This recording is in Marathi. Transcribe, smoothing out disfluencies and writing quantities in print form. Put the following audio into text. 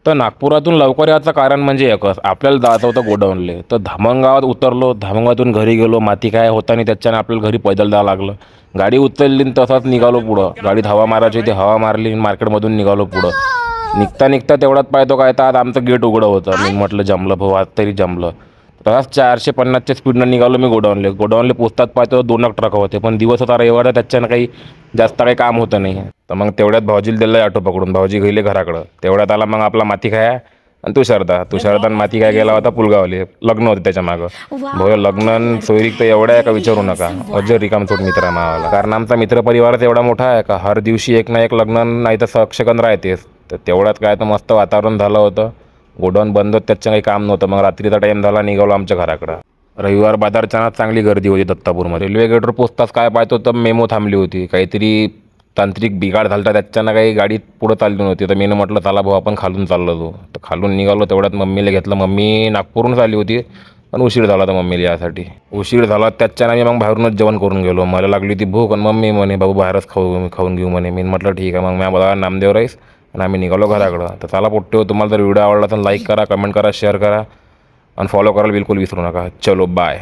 तर नागपुरातून लवकर याचं कारण म्हणजे एकच, आपल्याला जायचं होतं गोडाऊनले. तर धामणगावात उतरलो, धामणगावातून घरी गेलो, माती काय होता नाही त्याच्यानं आपल्याला घरी पैदल जावं लागलं. गाडी उचलली आणि तसाच निघालो पुढं. गाडीत हवा मारायची होती, हवा मारली, मार्केटमधून निघालो पुढं. निघता निघता तेवढ्यात पाहतो काय तर आज आमचं गेट उघडं होतं. मी म्हटलं जमलं भाऊ, आज तरी जमलं. तसाच 450च्या स्पीडनं निघालो मी गोडाऊनले पोचतात पाहतो 2 ट्रक होते, पण दिवस होता रविवार, त्याच्यानं काही जास्त काही काम होतं नाही. तर मग तेवढ्यात भाऊजीला दिलं ऑटो पकडून, भाऊजी गेले घराकडं. तेवढ्यात आला मग आपला माती खाया आणि तुषारदा माती काय गेला होता पुलगावले, लग्न होते त्याच्या मागं. भाऊ लग्न आणि सोयरीक तर एवढ्या आहे का विचारू नका, अजय रिकामचोट मित्र आहे मावाला. कारण आमचा मित्र परिवारच एवढा मोठा आहे का हर दिवशी एक ना एक लग्न नाही तर साक्षगंध राहतेच. तर तेवढ्यात काय तर मस्त वातावरण झालं होतं. गोडाऊन बंद होतं, त्याचं काही काम नव्हतं. मग रात्रीचा टाईम झाला, निघालो आमच्या घराकडं. रविवार बाजारच्या चांगली गर्दी होती दत्तापूरमध्ये. रेल्वे गेटवर पोचताच काय पाहतो तर मेमो थांबली होती. काहीतरी तांत्रिक बिघाड झाला, त्याच्यानं काही गाडी पुढं चालली नव्हती. तर मीनं म्हटलं चला भाऊ आपण खालून चाललो तो. तर खालून निघालो, तेवढ्यात मम्मीला घेतलं. मम्मी नागपूरहून आली होती, पण उशीर झाला तर मम्मीला यासाठी. उशीर झाला त्याच्यानं मी मग बाहेरूनच जेवण करून गेलो. मला लागली होती भूक आणि मम्मी म्हणे बाबू बाहेरच खाऊन घेऊ म्हणे. मी म्हटलं ठीक आहे. मग मी बघा नामदेव राईस आणि आम्ही निघालो घराकडं. तर चला पोट्टे, तुम्हाला जर व्हिडिओ आवडला तर लाईक करा, कमेंट करा, शेअर करा आणि फॉलो करायला बिलकुल विसरू नका. चलो बाय.